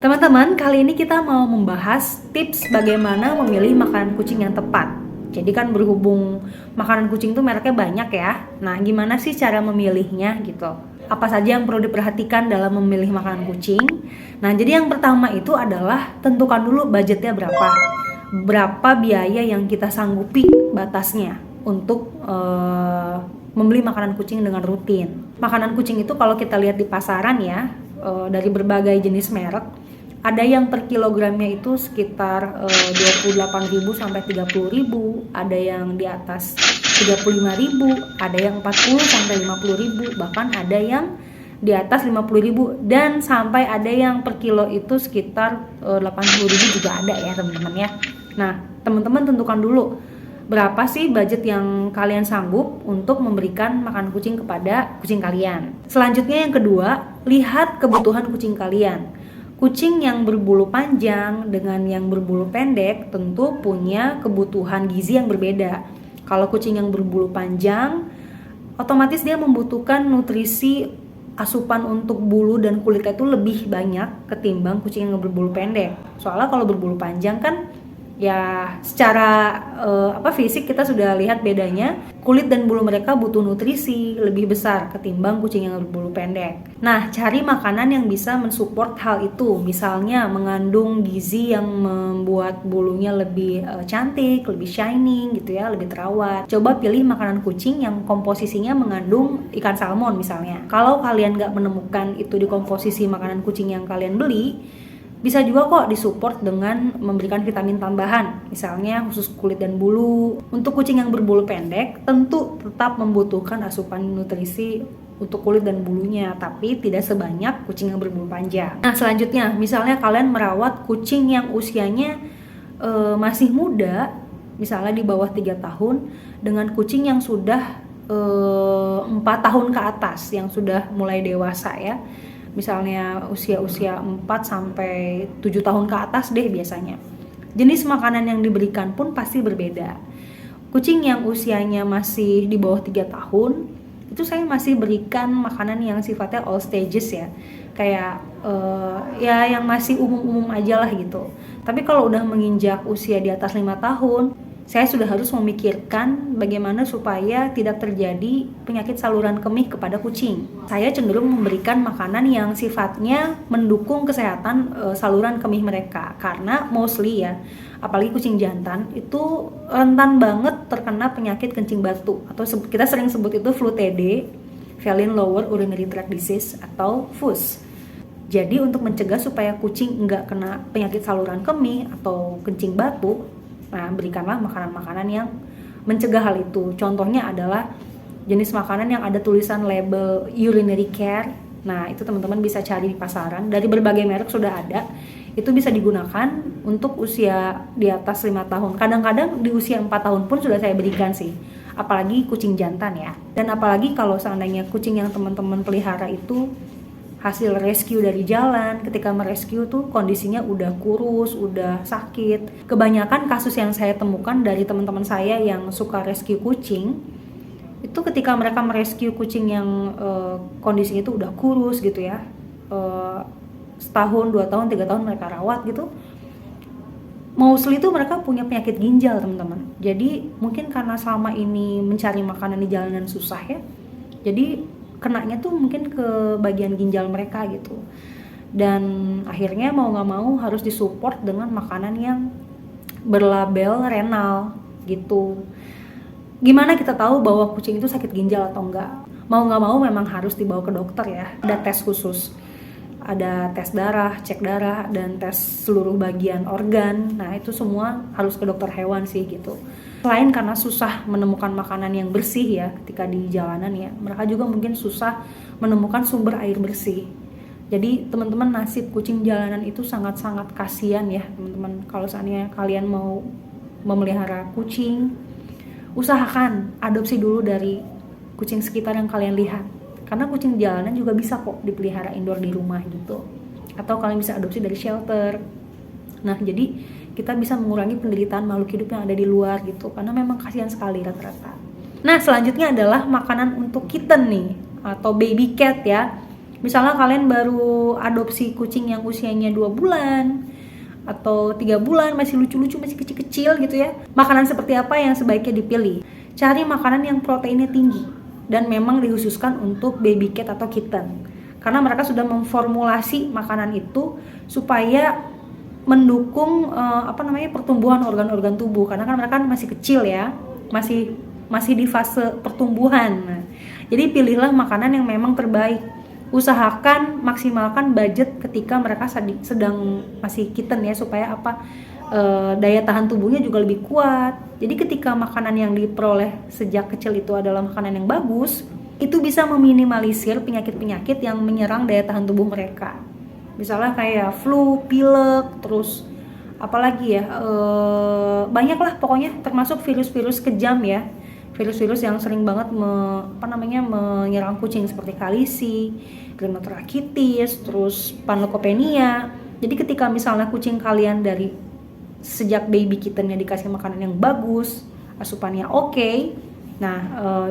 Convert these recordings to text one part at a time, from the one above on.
Teman-teman, kali ini kita mau membahas tips bagaimana memilih makanan kucing yang tepat. Jadi kan berhubung makanan kucing tuh mereknya banyak ya. Nah, gimana sih cara memilihnya gitu? Apa saja yang perlu diperhatikan dalam memilih makanan kucing? Nah, jadi yang pertama itu adalah tentukan dulu budgetnya berapa. Berapa biaya yang kita sanggupi batasnya untuk membeli makanan kucing dengan rutin. Makanan kucing itu kalau kita lihat di pasaran ya, dari berbagai jenis merek, ada yang per kilogramnya itu sekitar 28.000 sampai 30.000, ada yang di atas 35.000, ada yang 40 sampai 50.000, bahkan ada yang di atas 50.000 dan sampai ada yang per kilo itu sekitar 80.000 juga ada ya teman-teman ya. Nah, teman-teman tentukan dulu berapa sih budget yang kalian sanggup untuk memberikan makan kucing kepada kucing kalian. Selanjutnya yang kedua, lihat kebutuhan kucing kalian. Kucing yang berbulu panjang dengan yang berbulu pendek tentu punya kebutuhan gizi yang berbeda. Kalau kucing yang berbulu panjang, otomatis dia membutuhkan nutrisi asupan untuk bulu dan kulitnya itu lebih banyak ketimbang kucing yang berbulu pendek. Soalnya kalau berbulu panjang kan ya secara fisik kita sudah lihat bedanya, kulit dan bulu mereka butuh nutrisi lebih besar ketimbang kucing yang berbulu pendek. Nah, cari makanan yang bisa mensupport hal itu, misalnya mengandung gizi yang membuat bulunya lebih cantik, lebih shining gitu ya, lebih terawat. Coba pilih makanan kucing yang komposisinya mengandung ikan salmon misalnya. Kalau kalian nggak menemukan itu di komposisi makanan kucing yang kalian beli, bisa juga kok disupport dengan memberikan vitamin tambahan, misalnya khusus kulit dan bulu. Untuk kucing yang berbulu pendek, tentu tetap membutuhkan asupan nutrisi untuk kulit dan bulunya, tapi tidak sebanyak kucing yang berbulu panjang. Nah, selanjutnya, misalnya kalian merawat kucing yang usianya masih muda, misalnya di bawah 3 tahun, dengan kucing yang sudah 4 tahun ke atas, yang sudah mulai dewasa ya. Misalnya usia 4 sampai 7 tahun ke atas deh biasanya. Jenis makanan yang diberikan pun pasti berbeda. Kucing yang usianya masih di bawah 3 tahun, itu saya masih berikan makanan yang sifatnya all stages ya. Kayak ya yang masih umum-umum aja lah gitu. Tapi kalau udah menginjak usia di atas 5 tahun, saya sudah harus memikirkan bagaimana supaya tidak terjadi penyakit saluran kemih kepada kucing. Saya cenderung memberikan makanan yang sifatnya mendukung kesehatan saluran kemih mereka, karena mostly ya, apalagi kucing jantan itu rentan banget terkena penyakit kencing batu, atau kita sering sebut itu flu TD, feline lower urinary tract disease atau FUS. Jadi untuk mencegah supaya kucing nggak kena penyakit saluran kemih atau kencing batu, nah, berikanlah makanan-makanan yang mencegah hal itu. Contohnya adalah jenis makanan yang ada tulisan label urinary care. Nah, itu teman-teman bisa cari di pasaran. Dari berbagai merek sudah ada. Itu bisa digunakan untuk usia di atas 5 tahun. Kadang-kadang di usia 4 tahun pun sudah saya berikan sih. Apalagi kucing jantan ya. Dan apalagi kalau seandainya kucing yang teman-teman pelihara itu hasil rescue dari jalan, ketika merescue tuh kondisinya udah kurus, udah sakit. Kebanyakan kasus yang saya temukan dari teman-teman saya yang suka rescue kucing, itu ketika mereka merescue kucing yang kondisinya itu udah kurus gitu ya, setahun, 2 tahun, 3 tahun mereka rawat gitu, mostly itu mereka punya penyakit ginjal teman-teman. Jadi mungkin karena selama ini mencari makanan di jalanan susah ya, jadi kenanya tuh mungkin ke bagian ginjal mereka gitu, dan akhirnya mau nggak mau harus disupport dengan makanan yang berlabel renal gitu. Gimana kita tahu bahwa kucing itu sakit ginjal atau enggak? Mau nggak mau memang harus dibawa ke dokter ya. Ada tes khusus, ada tes darah, cek darah, dan tes seluruh bagian organ. Nah, itu semua harus ke dokter hewan sih gitu. Selain karena susah menemukan makanan yang bersih ya ketika di jalanan ya, mereka juga mungkin susah menemukan sumber air bersih. Jadi teman-teman, nasib kucing jalanan itu sangat-sangat kasihan ya teman-teman. Kalau seandainya kalian mau memelihara kucing, usahakan adopsi dulu dari kucing sekitar yang kalian lihat. Karena kucing jalanan juga bisa kok dipelihara indoor di rumah gitu. Atau kalian bisa adopsi dari shelter. Nah, jadi kita bisa mengurangi penderitaan makhluk hidup yang ada di luar gitu, karena memang kasihan sekali rata-rata. Nah, selanjutnya adalah makanan untuk kitten nih, atau baby cat ya. Misalnya kalian baru adopsi kucing yang usianya 2 bulan atau 3 bulan, masih lucu-lucu, masih kecil-kecil gitu ya. Makanan seperti apa yang sebaiknya dipilih? Cari makanan yang proteinnya tinggi dan memang dikhususkan untuk baby cat atau kitten. Karena mereka sudah memformulasi makanan itu supaya mendukung pertumbuhan organ-organ tubuh, karena kan mereka masih kecil ya, masih di fase pertumbuhan. Nah, jadi pilihlah makanan yang memang terbaik. Usahakan maksimalkan budget ketika mereka sedang masih kitten ya, supaya daya tahan tubuhnya juga lebih kuat. Jadi ketika makanan yang diperoleh sejak kecil itu adalah makanan yang bagus, itu bisa meminimalisir penyakit-penyakit yang menyerang daya tahan tubuh mereka. Misalnya kayak flu, pilek, terus apalagi ya, banyak lah pokoknya, termasuk virus-virus kejam ya. Virus-virus yang sering banget menyerang kucing seperti kalisi, Rhinotrachitis, terus Panleukopenia. Jadi ketika misalnya kucing kalian dari sejak baby kittennya dikasih makanan yang bagus, asupannya oke, nah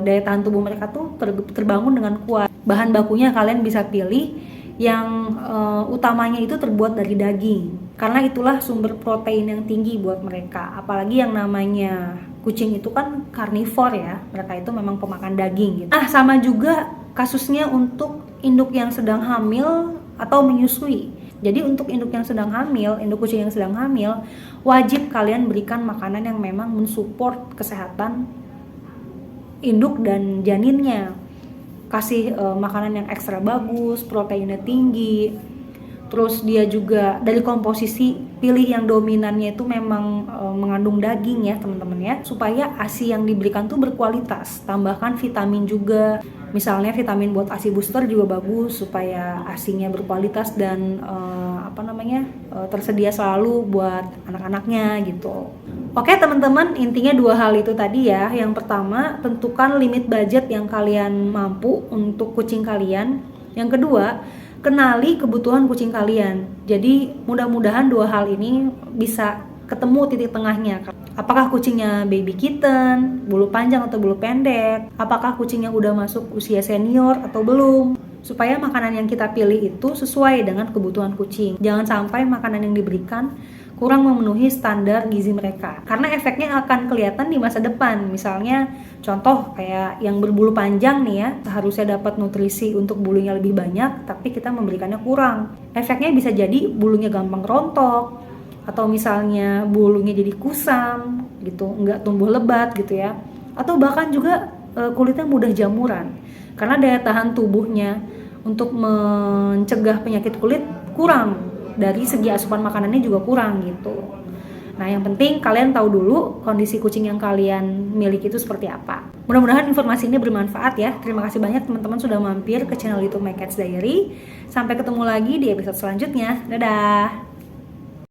daya tahan tubuh mereka tuh terbangun dengan kuat. Bahan bakunya kalian bisa pilih yang utamanya itu terbuat dari daging, karena itulah sumber protein yang tinggi buat mereka. Apalagi yang namanya kucing itu kan karnivor ya, mereka itu memang pemakan daging gitu. Sama juga kasusnya untuk induk yang sedang hamil atau menyusui. Jadi untuk induk kucing yang sedang hamil, wajib kalian berikan makanan yang memang mensupport kesehatan induk dan janinnya. Kasih makanan yang ekstra bagus, proteinnya tinggi. Terus dia juga dari komposisi, pilih yang dominannya itu memang mengandung daging ya teman-teman ya, supaya ASI yang diberikan tuh berkualitas. Tambahkan vitamin juga, misalnya vitamin buat ASI booster juga bagus, supaya ASInya berkualitas dan tersedia selalu buat anak-anaknya gitu. Oke teman-teman, intinya 2 hal itu tadi ya. Yang pertama, tentukan limit budget yang kalian mampu untuk kucing kalian. Yang kedua, kenali kebutuhan kucing kalian. Jadi mudah-mudahan 2 hal ini bisa ketemu titik tengahnya. Apakah kucingnya baby kitten, bulu panjang atau bulu pendek? Apakah kucingnya udah masuk usia senior atau belum? Supaya makanan yang kita pilih itu sesuai dengan kebutuhan kucing. Jangan sampai makanan yang diberikan kurang memenuhi standar gizi mereka, karena efeknya akan kelihatan di masa depan. Misalnya contoh kayak yang berbulu panjang nih ya, seharusnya dapat nutrisi untuk bulunya lebih banyak, tapi kita memberikannya kurang. Efeknya bisa jadi bulunya gampang rontok, atau misalnya bulunya jadi kusam gitu, nggak tumbuh lebat gitu ya, atau bahkan juga kulitnya mudah jamuran, karena daya tahan tubuhnya untuk mencegah penyakit kulit kurang. Dari segi asupan makanannya juga kurang gitu. Nah yang penting kalian tahu dulu kondisi kucing yang kalian miliki itu seperti apa. Mudah-mudahan informasi ini bermanfaat ya. Terima kasih banyak teman-teman sudah mampir ke channel YouTube My Cats Diary. Sampai ketemu lagi di episode selanjutnya. Dadah.